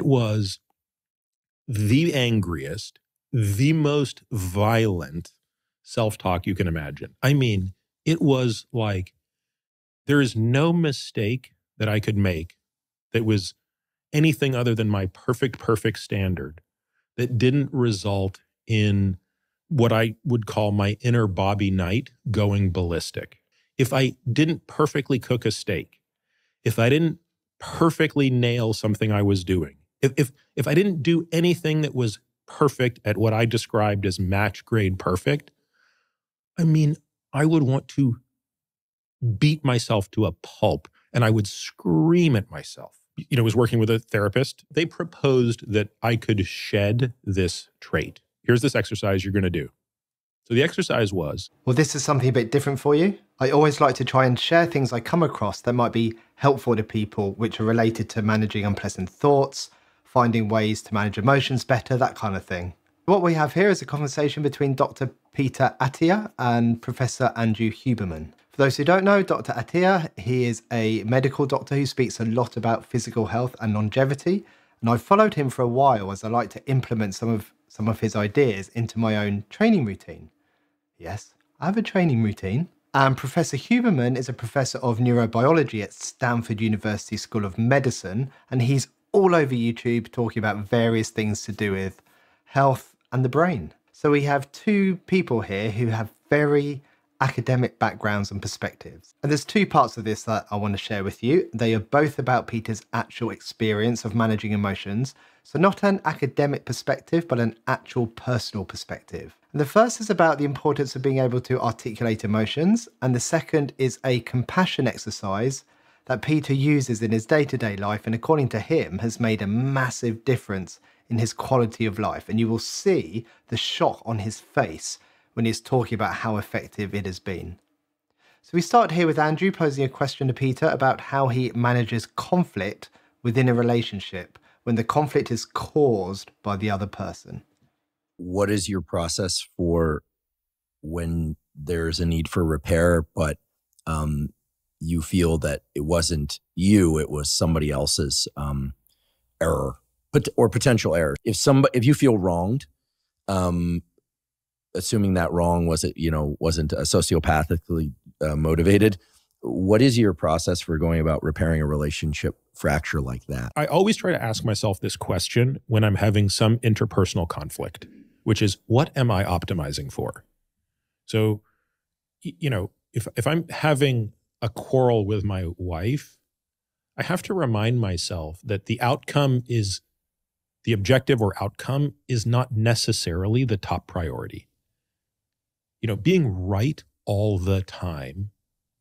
was the angriest, the most violent self-talk you can imagine. I mean, it was like, there is no mistake that I could make that was anything other than my perfect standard that didn't result in what I would call my inner Bobby Knight going ballistic. If I didn't perfectly cook a steak, if I didn't perfectly nail something I was doing, if I didn't do anything that was perfect at what I described as match grade perfect, I mean, I would want to beat myself to a pulp and I would scream at myself. I was working with a therapist. They proposed that I could shed this trait. Here's this exercise you're going to do. So the exercise was... Well, this is something a bit different for you. I always like to try and share things I come across that might be helpful to people, which are related to managing unpleasant thoughts, finding ways to manage emotions better, that kind of thing. What we have here is a conversation between Dr. Peter Attia and Professor Andrew Huberman. For those who don't know, Dr. Attia, he is a medical doctor who speaks a lot about physical health and longevity. And I've followed him for a while as I like to implement some of his ideas into my own training routine. Yes, I have a training routine. And Professor Huberman is a professor of neurobiology at Stanford University School of Medicine. And he's all over YouTube talking about various things to do with health and the brain. So we have two people here who have very academic backgrounds and perspectives. And there's two parts of this that I want to share with you. They are both about Peter's actual experience of managing emotions. So not an academic perspective, but an actual personal perspective. And the first is about the importance of being able to articulate emotions. And the second is a compassion exercise that Peter uses in his day-to-day life. And according to him, has made a massive difference in his quality of life. And you will see the shock on his face when he's talking about how effective it has been. So we start here with Andrew posing a question to Peter about how he manages conflict within a relationship when the conflict is caused by the other person. What is your process for when there's a need for repair, but you feel that it wasn't you, it was somebody else's error or potential error? If you feel wronged, assuming that wrong wasn't sociopathically motivated, what is your process for going about repairing a relationship fracture like that? I always try to ask myself this question when I'm having some interpersonal conflict, which is, what am I optimizing for? So, if I'm having a quarrel with my wife, I have to remind myself that the objective or outcome is not necessarily the top priority. Being right all the time,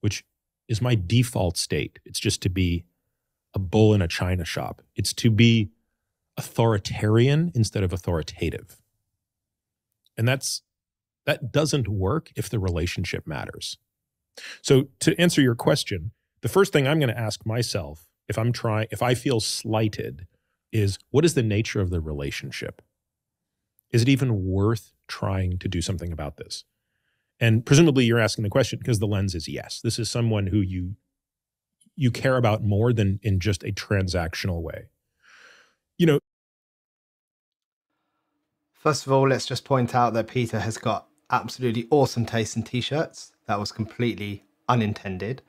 which is my default state. It's just to be a bull in a china shop. It's to be authoritarian instead of authoritative. And that doesn't work if the relationship matters. So to answer your question, the first thing I'm going to ask myself if I feel slighted is, what is the nature of the relationship? Is it even worth trying to do something about this? And presumably you're asking the question because the lens is yes. This is someone who you care about more than in just a transactional way. First of all, let's just point out that Peter has got absolutely awesome taste in t-shirts. That was completely unintended.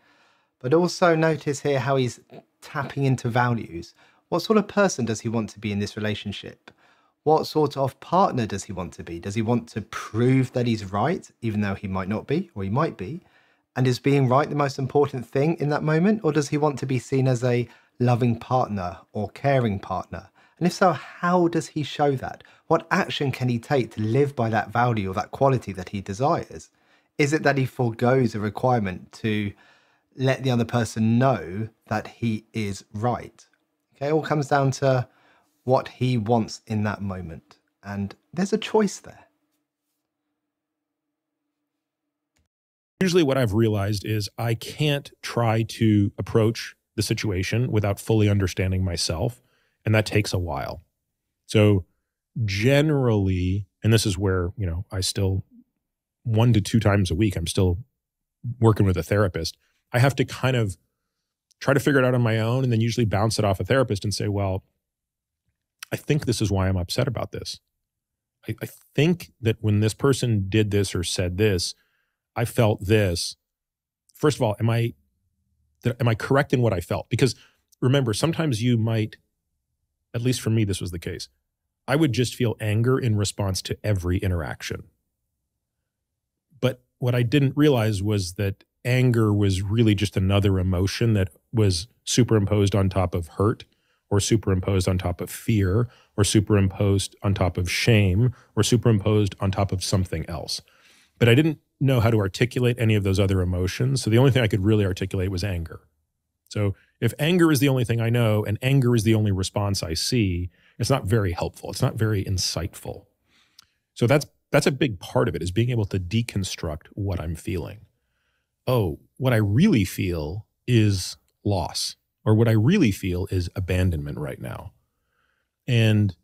But also notice here how he's tapping into values. What sort of person does he want to be in this relationship? What sort of partner does he want to be? Does he want to prove that he's right, even though he might not be, or he might be? And is being right the most important thing in that moment? Or does he want to be seen as a loving partner or caring partner? And if so, how does he show that? What action can he take to live by that value or that quality that he desires? Is it that he forgoes a requirement to let the other person know that he is right? Okay, it all comes down to what he wants in that moment. And there's a choice there. Usually what I've realized is I can't try to approach the situation without fully understanding myself, and that takes a while. So generally, and this is where, I still 1 to 2 times a week, I'm still working with a therapist. I have to kind of try to figure it out on my own and then usually bounce it off a therapist and say, well, I think this is why I'm upset about this. I think that when this person did this or said this, I felt this. First of all, am I correct in what I felt? Because remember, sometimes you might, at least for me, this was the case. I would just feel anger in response to every interaction. But what I didn't realize was that anger was really just another emotion that was superimposed on top of hurt, or superimposed on top of fear, or superimposed on top of shame, or superimposed on top of something else. But I didn't know how to articulate any of those other emotions. So the only thing I could really articulate was anger. So if anger is the only thing I know and anger is the only response I see, it's not very helpful. It's not very insightful. So that's a big part of it, is being able to deconstruct what I'm feeling. Oh, what I really feel is loss, or what I really feel is abandonment right now. And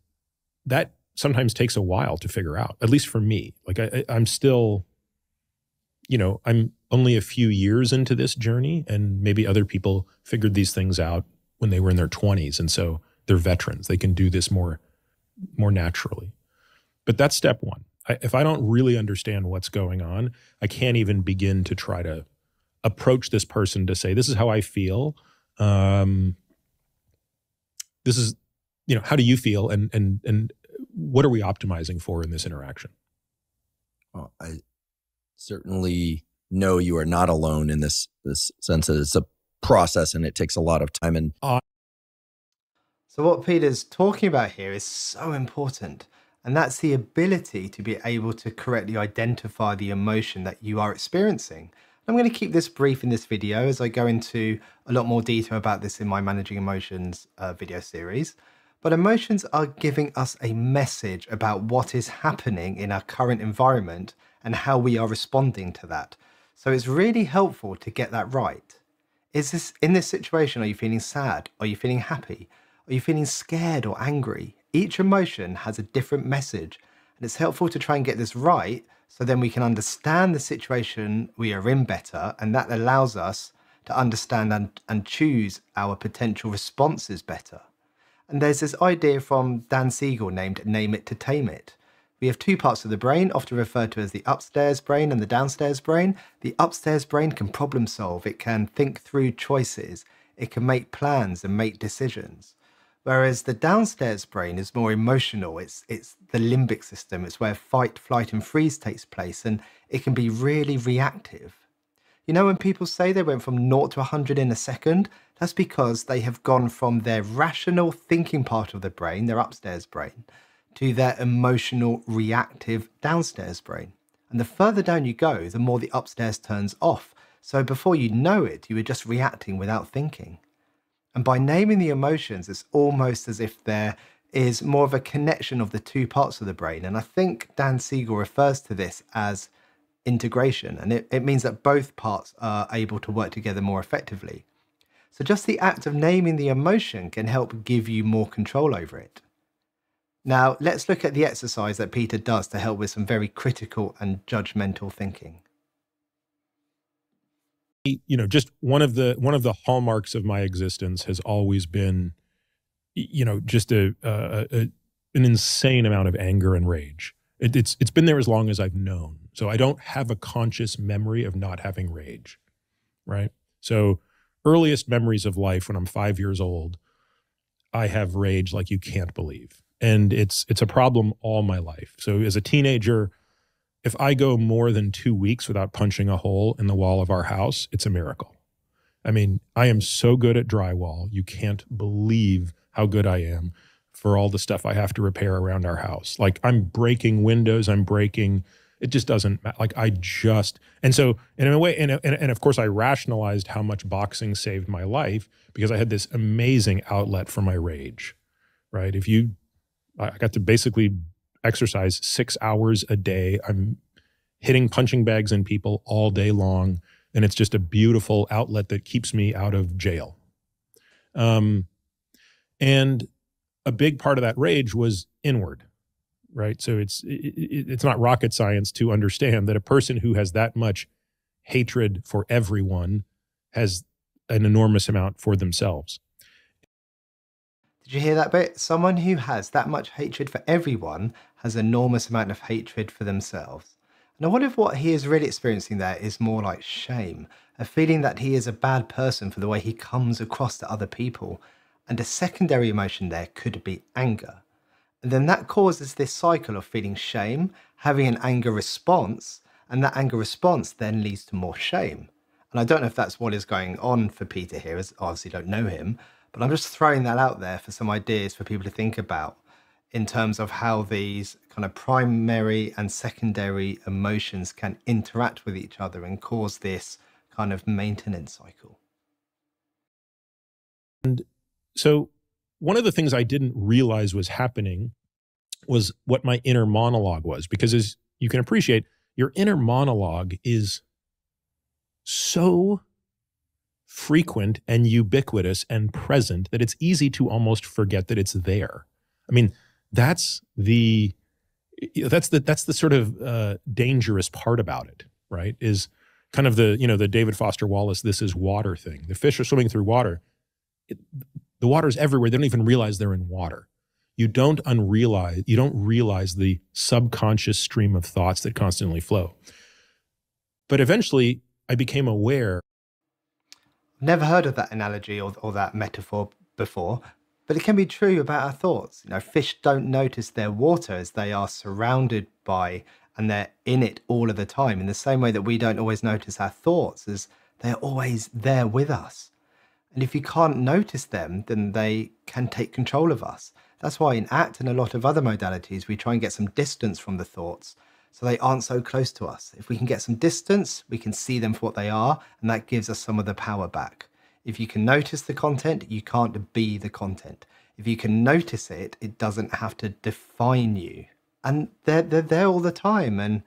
that sometimes takes a while to figure out, at least for me. Like I'm still, I'm only a few years into this journey, and maybe other people figured these things out when they were in their 20s. And so they're veterans. They can do this more naturally. But that's step one. If I don't really understand what's going on, I can't even begin to try to approach this person to say, this is how I feel. This is, how do you feel? And what are we optimizing for in this interaction? Well, I certainly know you are not alone in this sense that it's a process and it takes a lot of time. And so what Peter's talking about here is so important. And that's the ability to be able to correctly identify the emotion that you are experiencing. I'm going to keep this brief in this video, as I go into a lot more detail about this in my Managing Emotions video series. But emotions are giving us a message about what is happening in our current environment and how we are responding to that. So it's really helpful to get that right. In this situation, are you feeling sad? Are you feeling happy? Are you feeling scared or angry? Each emotion has a different message, and it's helpful to try and get this right, so then we can understand the situation we are in better, and that allows us to understand and choose our potential responses better. And there's this idea from Dan Siegel named Name It to Tame It. We have two parts of the brain, often referred to as the upstairs brain and the downstairs brain. The upstairs brain can problem solve. It can think through choices. It can make plans and make decisions. Whereas the downstairs brain is more emotional. It's the limbic system. It's where fight, flight, and freeze takes place, and it can be really reactive. When people say they went from 0 to 100 in a second, that's because they have gone from their rational thinking part of the brain, their upstairs brain, to their emotional reactive downstairs brain. And the further down you go, the more the upstairs turns off. So before you know it, you were just reacting without thinking. And by naming the emotions, it's almost as if there is more of a connection of the two parts of the brain. And I think Dan Siegel refers to this as integration. And it means that both parts are able to work together more effectively. So just the act of naming the emotion can help give you more control over it. Now, let's look at the exercise that Peter does to help with some very critical and judgmental thinking. Just one of the hallmarks of my existence has always been, just an insane amount of anger and rage. It's been there as long as I've known. So I don't have a conscious memory of not having rage, right? So earliest memories of life, when I'm 5 years old, I have rage like you can't believe. And it's a problem all my life. So as a teenager, if I go more than 2 weeks without punching a hole in the wall of our house, it's a miracle. I mean, I am so good at drywall. You can't believe how good I am for all the stuff I have to repair around our house. Like, I'm breaking windows, it just doesn't matter. And so in a way, and of course I rationalized how much boxing saved my life because I had this amazing outlet for my rage, right? I got to basically exercise 6 hours a day. I'm hitting punching bags in people all day long. And it's just a beautiful outlet that keeps me out of jail. And a big part of that rage was inward, right? So it's not rocket science to understand that a person who has that much hatred for everyone has an enormous amount for themselves. Did you hear that bit? Someone who has that much hatred for everyone has an enormous amount of hatred for themselves. And I wonder if what he is really experiencing there is more like shame, a feeling that he is a bad person for the way he comes across to other people. And a secondary emotion there could be anger. And then that causes this cycle of feeling shame, having an anger response, and that anger response then leads to more shame. And I don't know if that's what is going on for Peter here, as I obviously don't know him, but I'm just throwing that out there for some ideas for people to think about in terms of how these kind of primary and secondary emotions can interact with each other and cause this kind of maintenance cycle. So one of the things I didn't realize was happening was what my inner monologue was, because as you can appreciate, your inner monologue is so frequent and ubiquitous and present that it's easy to almost forget that it's there. I mean, that's the sort of dangerous part about it, right? Is kind of the David Foster Wallace, this is water thing. The fish are swimming through water. The water's everywhere. They don't even realize they're in water. You don't realize the subconscious stream of thoughts that constantly flow. But eventually I became aware. Never heard of that analogy or that metaphor before, but it can be true about our thoughts. You know, fish don't notice their water as they are surrounded by and they're in it all of the time, in the same way that we don't always notice our thoughts as they're always there with us. And if you can't notice them, then they can take control of us. That's why in ACT and a lot of other modalities, we try and get some distance from the thoughts so they aren't so close to us. If we can get some distance, we can see them for what they are, and that gives us some of the power back. If you can notice the content, you can't be the content. If you can notice it, it doesn't have to define you. And they're there all the time. And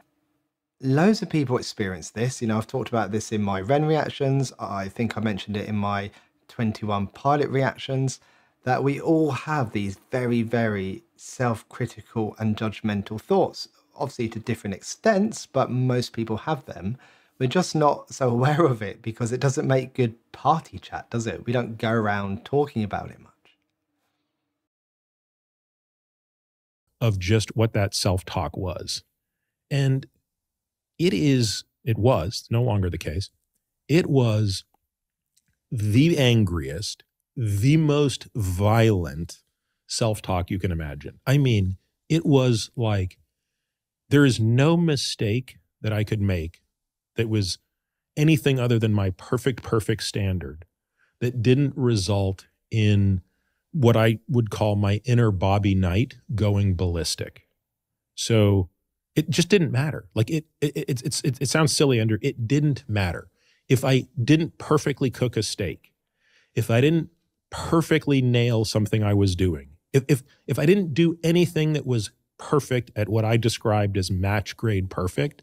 loads of people experience this. You know, I've talked about this in my REN reactions. I think I mentioned it in my 21 pilot reactions, that we all have these very, very self-critical and judgmental thoughts, obviously to different extents, but most people have them. We're just not so aware of it because it doesn't make good party chat, does it? We don't go around talking about it much. Of just what that self-talk was. And it was no longer the case. It was the angriest, the most violent self-talk you can imagine. I mean, it was like, there is no mistake that I could make that was anything other than my perfect standard that didn't result in what I would call my inner Bobby Knight going ballistic. So it just didn't matter. Like it sounds silly, Andrew. It didn't matter. If I didn't perfectly cook a steak, if I didn't perfectly nail something I was doing, if I didn't do anything that was perfect at what I described as match grade perfect,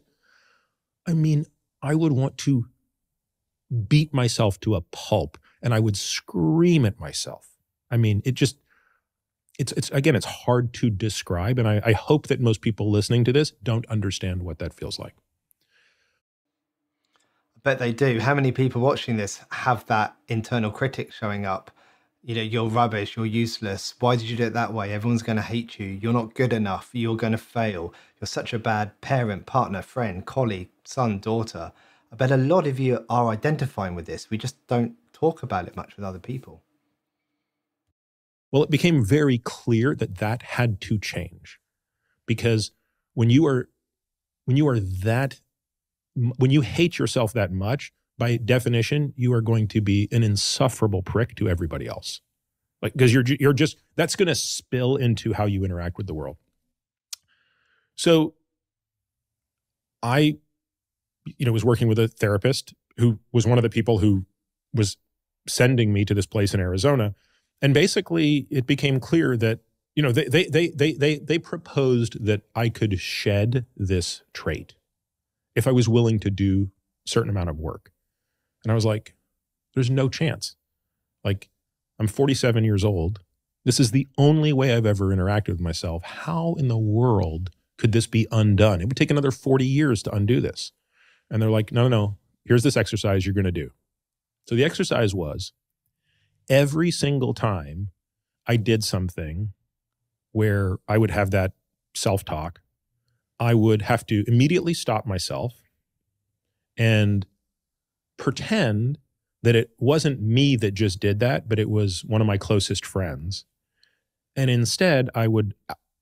I mean, I would want to beat myself to a pulp and I would scream at myself. I mean, it's again, it's hard to describe. And I hope that most people listening to this don't understand what that feels like. I bet they do. How many people watching this have that internal critic showing up? You know, you're rubbish, you're useless. Why did you do it that way? Everyone's going to hate you. You're not good enough. You're going to fail. You're such a bad parent, partner, friend, colleague, son, daughter. I bet a lot of you are identifying with this. We just don't talk about it much with other people. Well, it became very clear that that had to change, because when you hate yourself that much, by definition, you are going to be an insufferable prick to everybody else. Like, because you're just, that's going to spill into how you interact with the world. So I, was working with a therapist who was one of the people who was sending me to this place in Arizona. And basically it became clear that, they proposed that I could shed this trait if I was willing to do a certain amount of work. And I was like, there's no chance. Like, I'm 47 years old. This is the only way I've ever interacted with myself. How in the world could this be undone? It would take another 40 years to undo this. And they're like, no, here's this exercise you're going to do. So the exercise was, every single time I did something where I would have that self-talk, I would have to immediately stop myself and pretend that it wasn't me that just did that, but it was one of my closest friends. And instead, I would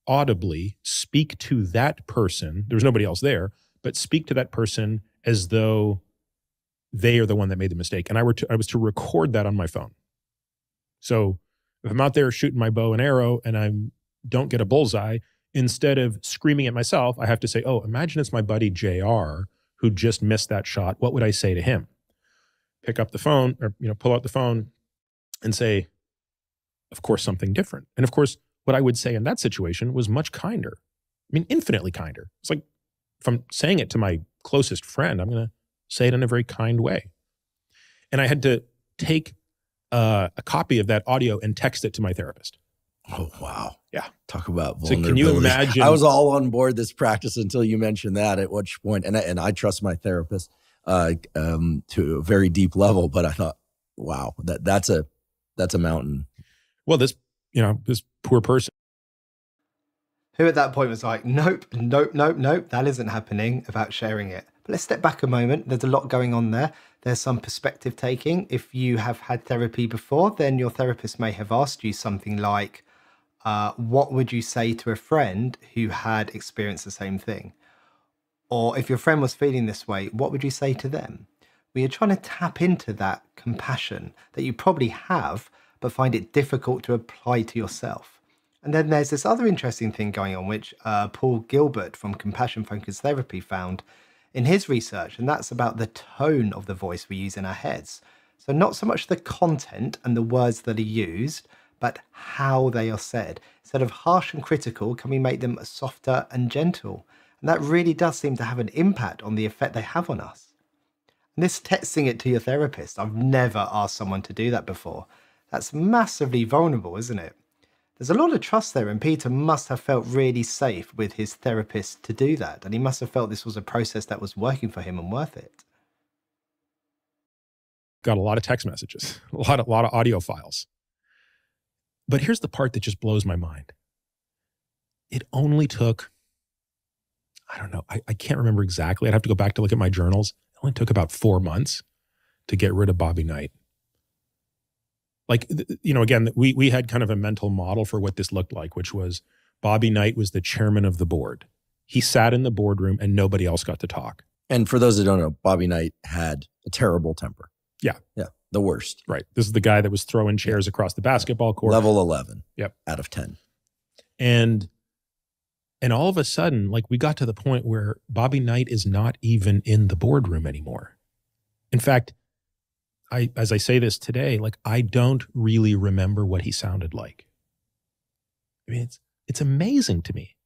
audibly speak to that person. There was nobody else there, but speak to that person as though they are the one that made the mistake. And I was to record that on my phone. So if I'm out there shooting my bow and arrow and I don't get a bullseye, instead of screaming at myself, I have to say, oh, imagine it's my buddy JR who just missed that shot. What would I say to him? Pick up the phone or, pull out the phone and say, of course, something different. And of course, what I would say in that situation was much kinder. I mean, infinitely kinder. It's like if I'm saying it to my closest friend, I'm going to say it in a very kind way. And I had to take a copy of that audio and text it to my therapist. Oh, wow. Yeah. Talk about So vulnerability. can you imagine? I was all on board this practice until you mentioned that, at which point, and I trust my therapist to a very deep level, but I thought, wow, that's a mountain. Well, this poor person. Who at that point was like, nope, that isn't happening, about sharing it. But let's step back a moment. There's a lot going on there. There's some perspective taking. If you have had therapy before, then your therapist may have asked you something like, what would you say to a friend who had experienced the same thing? Or if your friend was feeling this way, what would you say to them? Well, you're trying to tap into that compassion that you probably have, but find it difficult to apply to yourself. And then there's this other interesting thing going on, which Paul Gilbert from Compassion Focused Therapy found in his research, and that's about the tone of the voice we use in our heads. So not so much the content and the words that are used, but how they are said. Instead of harsh and critical, can we make them softer and gentle? And that really does seem to have an impact on the effect they have on us. And this texting it to your therapist, I've never asked someone to do that before. That's massively vulnerable, isn't it? There's a lot of trust there, and Peter must have felt really safe with his therapist to do that. And he must have felt this was a process that was working for him and worth it. Got a lot of text messages, a lot of audio files. But here's the part that just blows my mind. It only took, I don't know, I can't remember exactly. I'd have to go back to look at my journals. It only took about 4 months to get rid of Bobby Knight. Like, again, we had kind of a mental model for what this looked like, which was Bobby Knight was the chairman of the board. He sat in the boardroom and nobody else got to talk. And for those that don't know, Bobby Knight had a terrible temper. Yeah. Yeah. The worst. Right. This is the guy that was throwing chairs across the basketball court. Level 11. Yep. Out of 10. And all of a sudden, like, we got to the point where Bobby Knight is not even in the boardroom anymore. In fact, as I say this today, like, I don't really remember what he sounded like. I mean, it's amazing to me.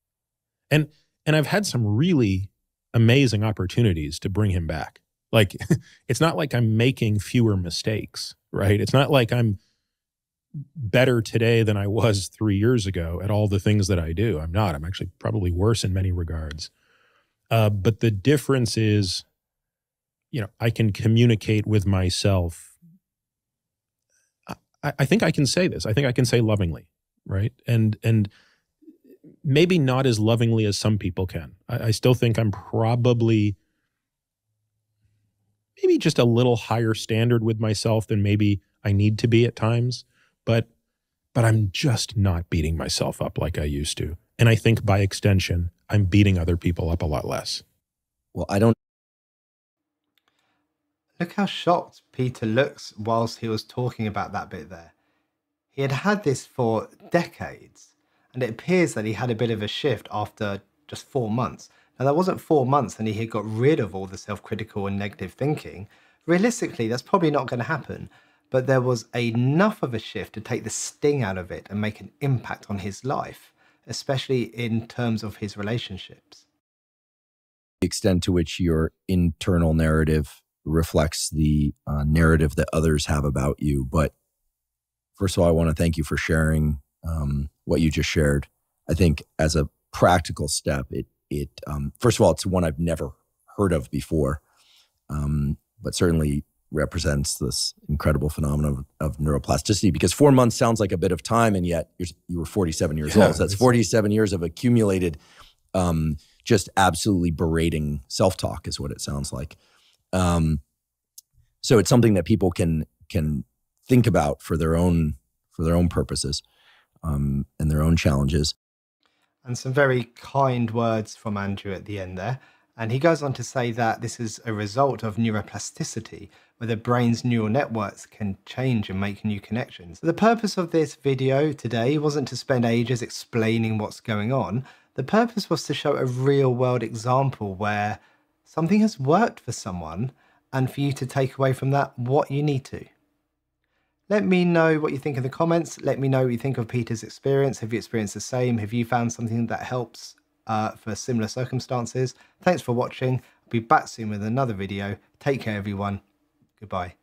And I've had some really amazing opportunities to bring him back. Like, it's not like I'm making fewer mistakes, right? It's not like I'm better today than I was 3 years ago at all the things that I do. I'm not. I'm actually probably worse in many regards. But the difference is, I can communicate with myself. I think I can say this. I think I can say lovingly, right? And maybe not as lovingly as some people can. I still think I'm probably maybe just a little higher standard with myself than maybe I need to be at times. But I'm just not beating myself up like I used to. And I think by extension, I'm beating other people up a lot less. Well, I don't. Look how shocked Peter looks whilst he was talking about that bit there. He had had this for decades, and it appears that he had a bit of a shift after just 4 months. Now, that wasn't 4 months and he had got rid of all the self-critical and negative thinking. Realistically, that's probably not going to happen, but there was enough of a shift to take the sting out of it and make an impact on his life, especially in terms of his relationships. The extent to which your internal narrative reflects the narrative that others have about you. But first of all, I want to thank you for sharing what you just shared. I think as a practical step, first of all, it's one I've never heard of before. But certainly represents this incredible phenomenon of neuroplasticity, because 4 months sounds like a bit of time, and yet you were 47 years old. So that's 47 years of accumulated, just absolutely berating self-talk is what it sounds like. So it's something that people can think about for their own purposes, and their own challenges. And some very kind words from Andrew at the end there. And he goes on to say that this is a result of neuroplasticity, where the brain's neural networks can change and make new connections. The purpose of this video today wasn't to spend ages explaining what's going on. The purpose was to show a real world example where something has worked for someone, and for you to take away from that what you need to. Let me know what you think in the comments. Let me know what you think of Peter's experience. Have you experienced the same? Have you found something that helps for similar circumstances? Thanks for watching. I'll be back soon with another video. Take care, everyone. Goodbye.